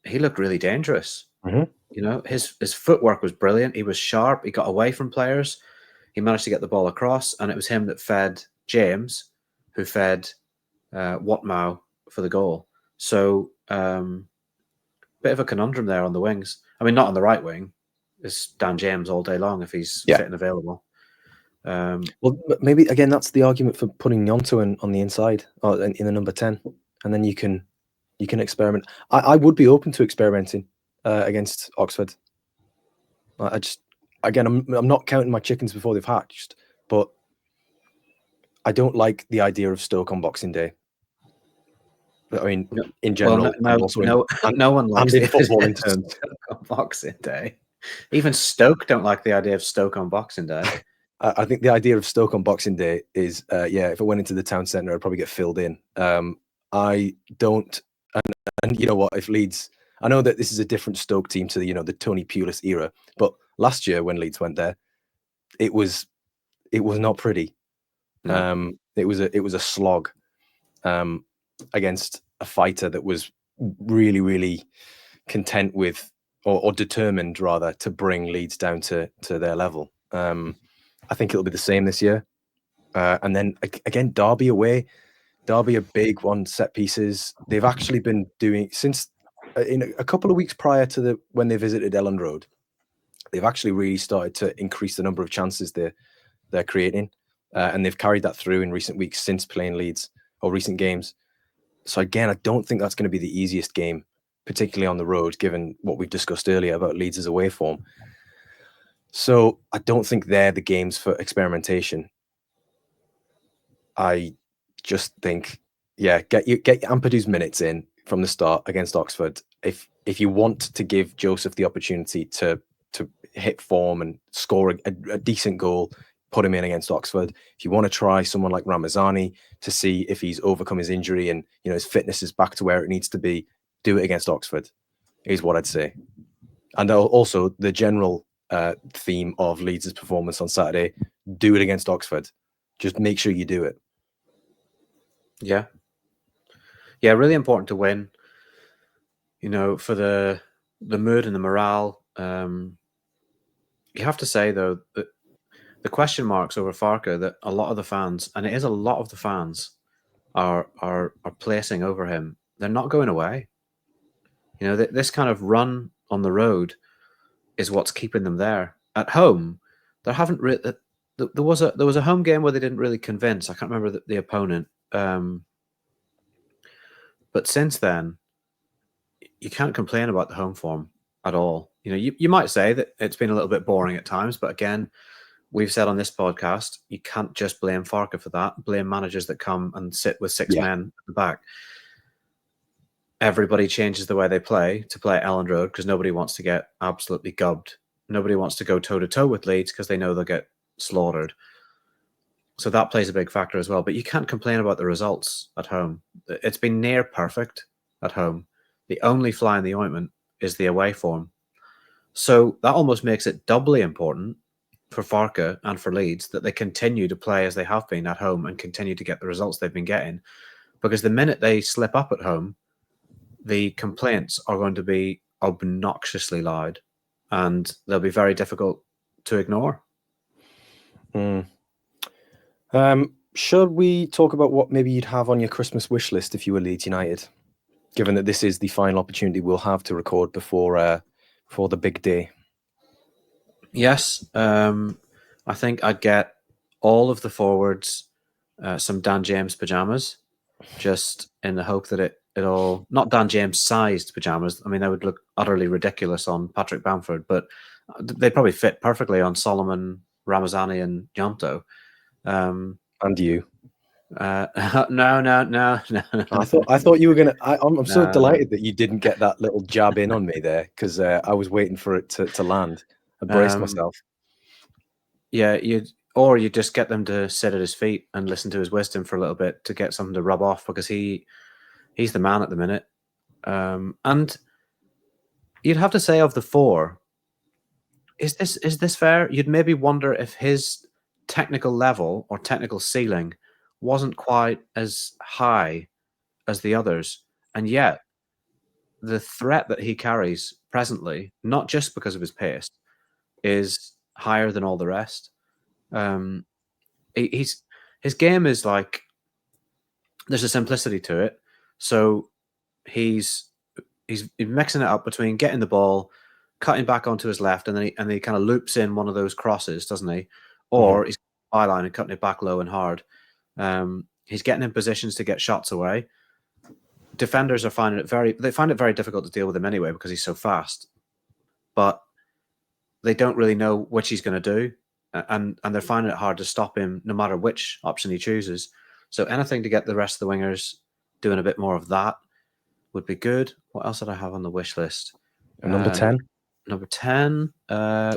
B: he looked really dangerous. You know, his footwork was brilliant. He was sharp. He got away from players. He managed to get the ball across, and it was him that fed James, who fed Watmow for the goal. So, bit of a conundrum there on the wings. I mean, not on the right wing. It's Dan James all day long if he's fit and available.
A: Well, maybe again that's the argument for putting Gnonto on the inside or in the number 10, and then you can experiment. I would be open to experimenting against Oxford. I just, again, I'm not counting my chickens before they've hatched, but I don't like the idea of Stoke on Boxing Day. I mean, in general,
B: no one likes
A: in
B: the
A: football
B: idea
A: in
B: of
A: terms.
B: Stoke on Boxing Day. Even Stoke don't like the idea of Stoke on Boxing Day.
A: I think the idea of Stoke on Boxing Day is, if it went into the town centre, I'd probably get filled in. I don't, and you know what? If Leeds, I know that this is a different Stoke team to the Tony Pulis era, but last year when Leeds went there, it was not pretty.
B: No.
A: It was a slog against a fighter that was really, really content with, or determined rather, to bring Leeds down to their level. I think it'll be the same this year. And then again, Derby away. Derby are big on set pieces. They've actually been doing since in a couple of weeks prior to when they visited Elland Road. They've actually really started to increase the number of chances they're creating, and they've carried that through in recent weeks since playing Leeds, or recent games. So again, I don't think that's going to be the easiest game, particularly on the road, given what we've discussed earlier about Leeds' away form. So I don't think they're the games for experimentation. I just think, get Ampadu's minutes in from the start against Oxford. If you want to give Joseph the opportunity to hit form and score a decent goal, put him in against Oxford. If you want to try someone like Ramazani to see if he's overcome his injury and his fitness is back to where it needs to be, do it against Oxford, is what I'd say. And also the general theme of Leeds' performance on Saturday: do it against Oxford. Just make sure you do it.
B: Yeah, really important to win. For the mood and the morale. You have to say though that the question marks over Farke that a lot of the fans, and it is a lot of the fans, are placing over him. They're not going away. This kind of run on the road is what's keeping them there. At home, there haven't really. There was a home game where they didn't really convince. I can't remember the opponent. But since then, you can't complain about the home form at all. You might say that it's been a little bit boring at times, but again, we've said on this podcast, you can't just blame Farke for that. Blame managers that come and sit with six men at the back. Everybody changes the way they play to play at Elland Road because nobody wants to get absolutely gubbed. Nobody wants to go toe-to-toe with Leeds because they know they'll get slaughtered. So that plays a big factor as well. But you can't complain about the results at home. It's been near perfect at home. The only fly in the ointment is the away form. So that almost makes it doubly important for Farke and for Leeds that they continue to play as they have been at home and continue to get the results they've been getting. Because the minute they slip up at home, the complaints are going to be obnoxiously loud and they'll be very difficult to ignore.
A: Should we talk about what maybe you'd have on your Christmas wish list if you were Leeds United, given that this is the final opportunity we'll have to record before the big day?
B: Yes. I think I'd get all of the forwards some Dan James pajamas, just in the hope that it'll not Dan James sized pajamas. I mean, that would look utterly ridiculous on Patrick Bamford, but they probably fit perfectly on Solomon, Ramazani, and Yonto.
A: And you?
B: No.
A: I thought you were gonna. I'm so delighted that you didn't get that little jab in on me there, because I was waiting for it to land. I braced myself.
B: Yeah, you just get them to sit at his feet and listen to his wisdom for a little bit to get something to rub off, because he's the man at the minute. And you'd have to say, of the four, is this fair? You'd maybe wonder if his technical level or technical ceiling wasn't quite as high as the others, and yet the threat that he carries presently, not just because of his pace, is higher than all the rest. His game is like, there's a simplicity to it. So he's mixing it up between getting the ball, cutting back onto his left, and then he kind of loops in one of those crosses, doesn't he? Or he's byline and cutting it back low and hard. He's getting in positions to get shots away. Defenders are find it very difficult to deal with him anyway because he's so fast. But they don't really know which he's going to do, and they're finding it hard to stop him no matter which option he chooses. So anything to get the rest of the wingers doing a bit more of that would be good. What else did I have on the wish list?
A: Number 10?
B: Number 10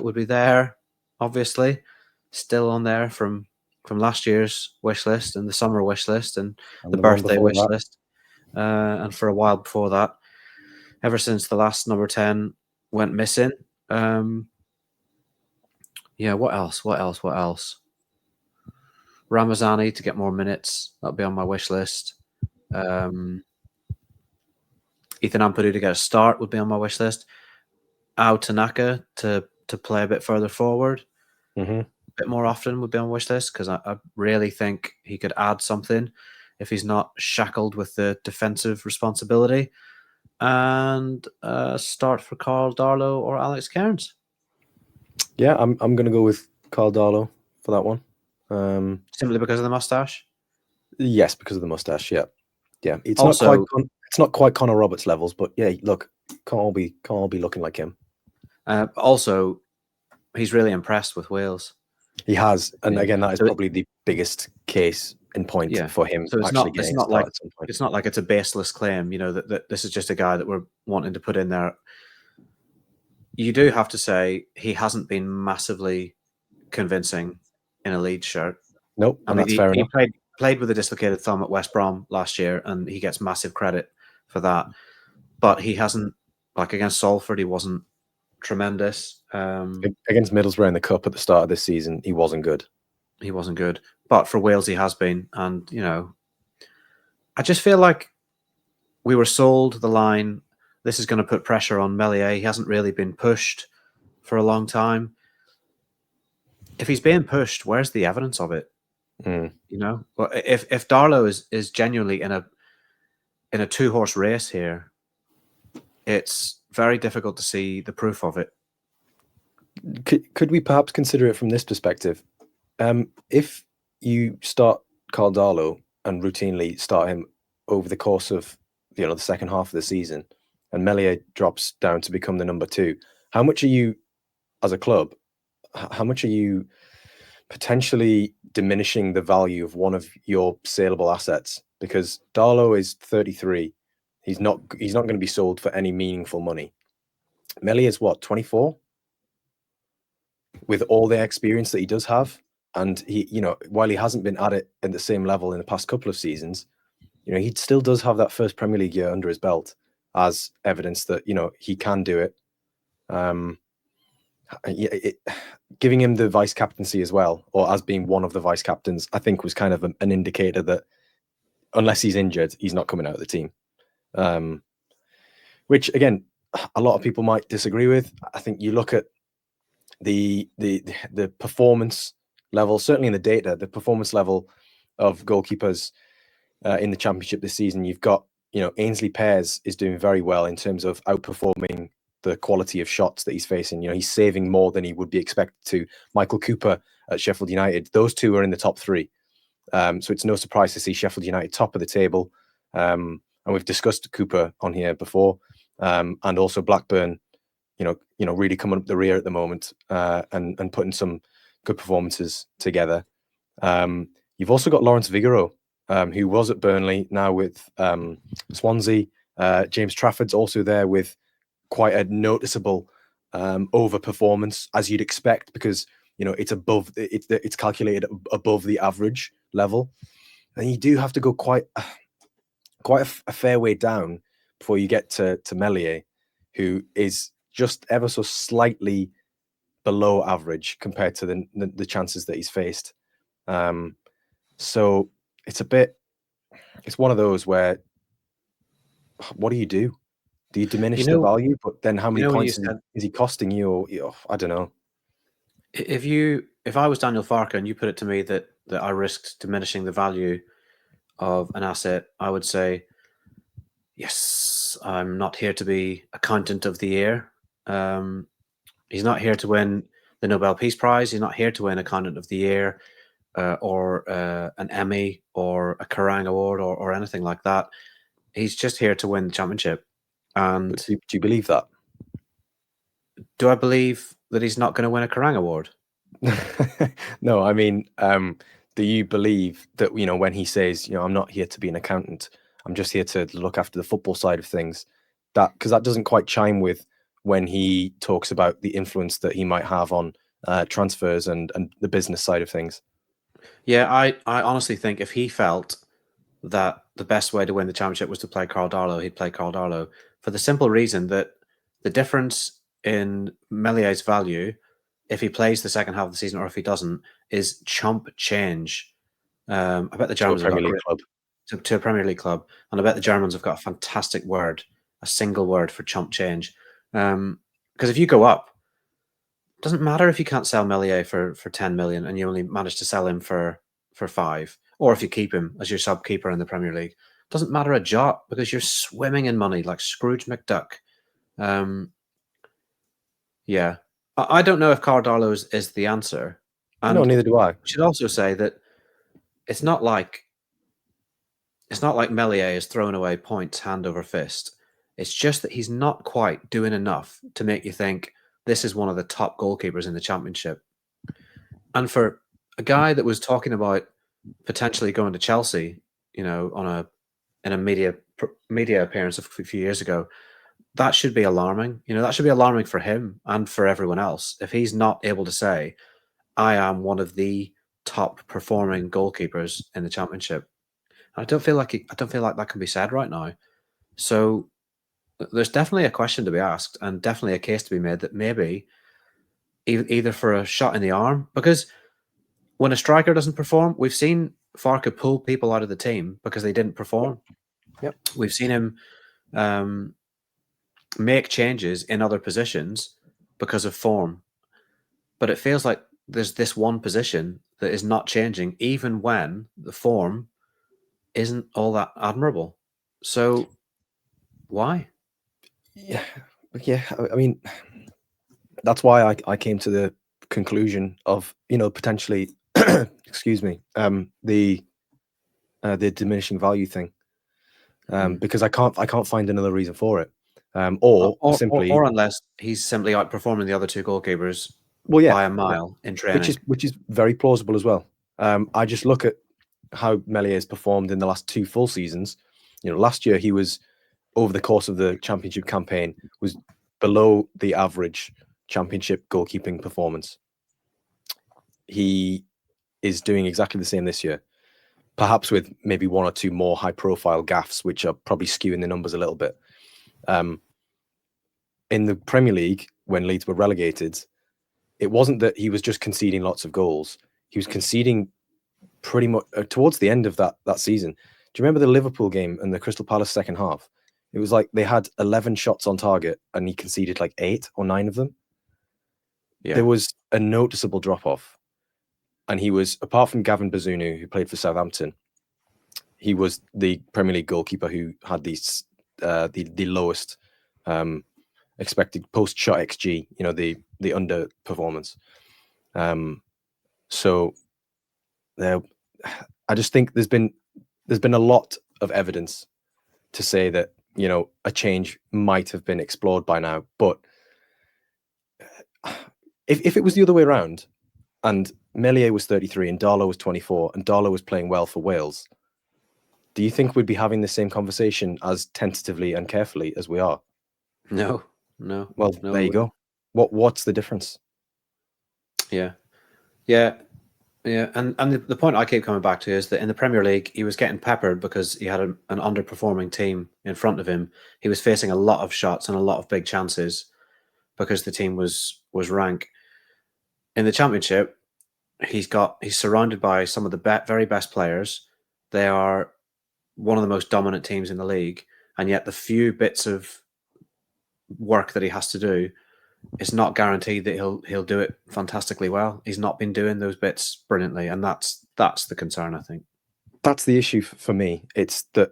B: would be there, obviously. Still on there from last year's wish list and the summer wish list and the birthday wish list. And for a while before that, ever since the last number 10 went missing. Yeah, what else? Ramazani to get more minutes. That'll be on my wish list. Ethan Ampadu to get a start would be on my wish list. Ao Tanaka to play a bit further forward, a bit more often would be on my wish list, because I really think he could add something if he's not shackled with the defensive responsibility. And start for Carl Darlow or Alex Cairns.
A: Yeah, I'm going to go with Carl Darlow for that one.
B: Simply because of the mustache?
A: Yes, because of the mustache. Yeah. It's also not quite Connor Roberts levels, but yeah, look, can't all be looking like him.
B: Also, he's really impressed with Wales.
A: He has, and again, that is probably the biggest case in point for him.
B: So it's
A: actually
B: not like it's a baseless claim, that this is just a guy that we're wanting to put in there. You do have to say he hasn't been massively convincing in a Leeds shirt.
A: Nope, and that's fair enough.
B: He played with a dislocated thumb at West Brom last year, and he gets massive credit for that. But he hasn't, like against Salford, he wasn't tremendous.
A: Against Middlesbrough in the Cup at the start of this season, he wasn't good. But for Wales, he has been. And, I just feel like we were sold the line, this is going to put pressure on Meslier. He hasn't really been pushed for a long time. If he's being pushed, where's the evidence of it? But if Darlow is genuinely in a 2-horse race here, it's very difficult to see the proof of it. Could we perhaps consider it from this perspective? If you start Carl Darlow and routinely start him over the course of the second half of the season, and Meslier drops down to become the number 2, how much are you, as a club, potentially diminishing the value of one of your saleable assets? Because Darlow is 33. He's not going to be sold for any meaningful money. Meslier is what, 24? With all the experience that he does have, and he, while he hasn't been at it at the same level in the past couple of seasons, he still does have that first Premier League year under his belt as evidence that he can do it. Giving him the vice captaincy as well, or as being one of the vice captains, I think was kind of an indicator that unless he's injured, he's not coming out of the team. Which again, a lot of people might disagree with. I think you look at the performance level, certainly in the data, the performance level of goalkeepers in the Championship this season. You've got, Ainsley Pears is doing very well in terms of outperforming the quality of shots that he's facing. He's saving more than he would be expected to. Michael Cooper at Sheffield United, those two are in the top 3. So it's no surprise to see Sheffield United top of the table. And we've discussed Cooper on here before, and also Blackburn, really coming up the rear at the moment, and putting some good performances together. You've also got Lawrence Vigouroux, who was at Burnley, now with Swansea. James Trafford's also there with quite a noticeable overperformance, as you'd expect, because it's calculated above the average level, and you do have to go quite a fair way down before you get to Meslier, who is just ever so slightly below average compared to the chances that he's faced. So it's one of those where, what do you do? Do you diminish the value? But then how many points is he costing you? Or I don't know.
B: If I was Daniel Farke and you put it to me that I risked diminishing the value of an asset, I would say, yes, I'm not here to be accountant of the year. He's not here to win the Nobel Peace Prize. He's not here to win accountant of the year, or an Emmy or a Kerrang Award or anything like that. He's just here to win the Championship. And
A: do you believe that?
B: Do I believe that he's not going to win a Kerrang award?
A: No, I mean, do you believe that, you know, when he says, you know, I'm not here to be an accountant, I'm just here to look after the football side of things, that because that doesn't quite chime with when he talks about the influence that he might have on transfers and the business side of things.
B: Yeah, I honestly think if he felt that the best way to win the championship was to play Carl Darlow, he'd play Carl Darlow for the simple reason that the difference in Mellier's value, if he plays the second half of the season or if he doesn't, is chump change. I bet the
A: To a
B: Germans have got
A: Premier League club.
B: to a Premier League club, and I bet the Germans have got a fantastic word, a single word for chump change. Because if you go up, it doesn't matter if you can't sell Melier for 10 million and you only manage to sell him for 5, or if you keep him as your sub keeper in the Premier League. It doesn't matter a jot because you're swimming in money like Scrooge McDuck. Yeah. I don't know if Carl Darlow is the answer. And
A: No, neither do I.
B: we should also say that it's not like Melier is throwing away points hand over fist. It's just that he's not quite doing enough to make you think this is one of the top goalkeepers in the championship. And for a guy that was talking about potentially going to Chelsea, you know, in a media appearance a few years ago, that should be alarming. You know, that should be alarming for him and for everyone else if he's not able to say, "I am one of the top performing goalkeepers in the championship." I don't feel like that can be said right now. So there's definitely a question to be asked and definitely a case to be made that maybe either for a shot in the arm, because when a striker doesn't perform, we've seen Farke pull people out of the team because they didn't perform.
A: Yep.
B: We've seen him make changes in other positions because of form. But it feels like there's this one position that is not changing, even when the form isn't all that admirable. So why?
A: Yeah, yeah. I mean, that's why I came to the conclusion of, you know, potentially, excuse me, the diminishing value thing, because I can't find another reason for it, or simply,
B: or unless he's simply outperforming the other two goalkeepers
A: well, yeah,
B: by a mile in training.
A: which is very plausible as well. I just look at how Meslier has performed in the last 2 full seasons. You know, last year he was, over the course of the championship campaign, was below the average championship goalkeeping performance. He is doing exactly the same this year, perhaps with maybe 1 or 2 more high-profile gaffes, which are probably skewing the numbers a little bit. In the Premier League, when Leeds were relegated, it wasn't that he was just conceding lots of goals. He was conceding pretty much towards the end of that season. Do you remember the Liverpool game and the Crystal Palace second half? It was like they had 11 shots on target and he conceded like 8 or 9 of them.
B: Yeah.
A: There was a noticeable drop-off. And he was, apart from Gavin Bazunu, who played for Southampton, he was the Premier League goalkeeper who had these the lowest expected post-shot XG, you know, the underperformance. So there, I just think there's been a lot of evidence to say that, you know, a change might have been explored by now. But if it was the other way around, and Meslier was 33 and Darlow was 24, and Darlow was playing well for Wales, do you think we'd be having the same conversation as tentatively and carefully as we are?
B: No.
A: Well,
B: No,
A: there you go. What's the difference?
B: Yeah. And the point I keep coming back to is that in the Premier League, he was getting peppered because he had an underperforming team in front of him. He was facing a lot of shots and a lot of big chances because the team was rank. In the Championship, he's surrounded by some of the very best players. They are one of the most dominant teams in the league, and yet the few bits of work that he has to do, it's not guaranteed that he'll do it fantastically well. He's not been doing those bits brilliantly, and that's the concern, I think.
A: That's the issue for me. It's that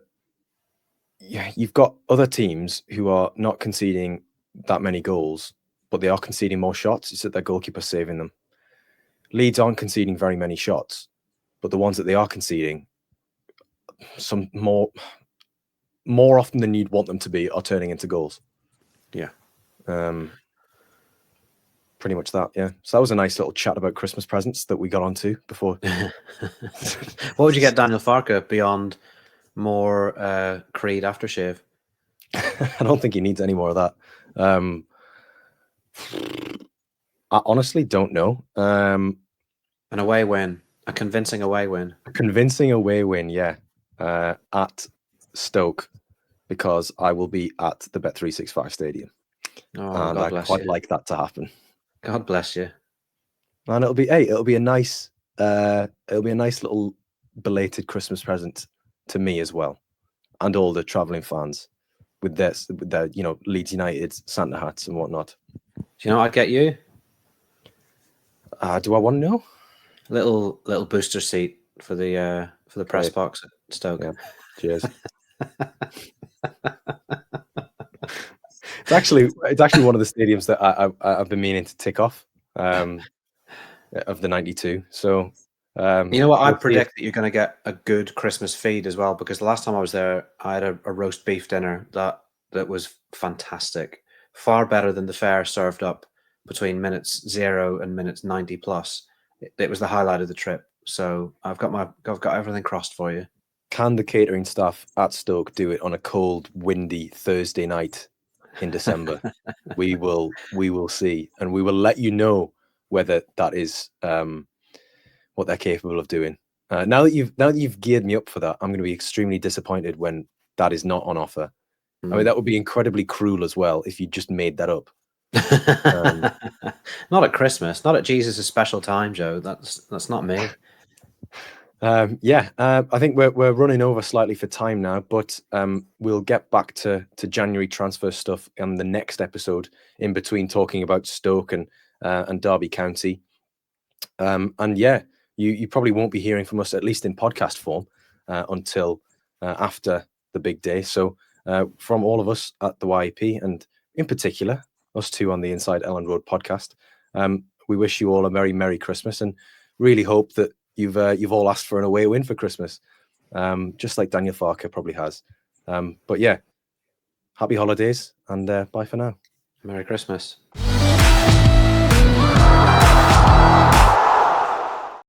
A: you've got other teams who are not conceding that many goals, but they are conceding more shots. It's that their goalkeeper's saving them. Leeds aren't conceding very many shots, but the ones that they are conceding, some more often than you'd want them to be, are turning into goals.
B: Yeah.
A: pretty much that. Yeah. So that was a nice little chat about Christmas presents that we got onto before.
B: What would you get Daniel Farke beyond more Creed aftershave?
A: I don't think he needs any more of that. I honestly don't know.
B: An away win, a convincing away win.
A: A convincing away win, yeah, at Stoke, because I will be at the Bet365 Stadium.
B: Oh,
A: and
B: God
A: I'd
B: bless
A: quite
B: you.
A: like that to happen.
B: God bless you.
A: And it'll be a nice little belated Christmas present to me as well, and all the travelling fans with their Leeds United Santa hats and whatnot.
B: Do you know what I'd get you?
A: Do I want to know?
B: Little booster seat for the press box at Stoke.
A: Yeah. Cheers. It's actually one of the stadiums that I've been meaning to tick off of the 92. So
B: you know what, I predict that you're going to get a good Christmas feed as well, because the last time I was there, I had a roast beef dinner that was fantastic, far better than the fare served up between minutes 0 and minutes 90 plus. It was the highlight of the trip. So I've got everything crossed for you.
A: Can the catering staff at Stoke do it on a cold, windy Thursday night in December? we will see, and we will let you know whether that is what they're capable of doing. Now that you've geared me up for that, I'm going to be extremely disappointed when that is not on offer. I mean, that would be incredibly cruel as well if you just made that up.
B: Not at Christmas, not at Jesus' special time, Joe. That's not me.
A: I think we're running over slightly for time now, but we'll get back to January transfer stuff on the next episode, in between talking about Stoke and Derby County. And yeah, you probably won't be hearing from us, at least in podcast form, until after the big day. So from all of us at the YEP, and in particular us two on the Inside Elland Road podcast, we wish you all a Merry Christmas, and really hope that you've all asked for an away win for Christmas, just like Daniel Farke probably has. But yeah, happy holidays, and bye for now.
B: Merry Christmas.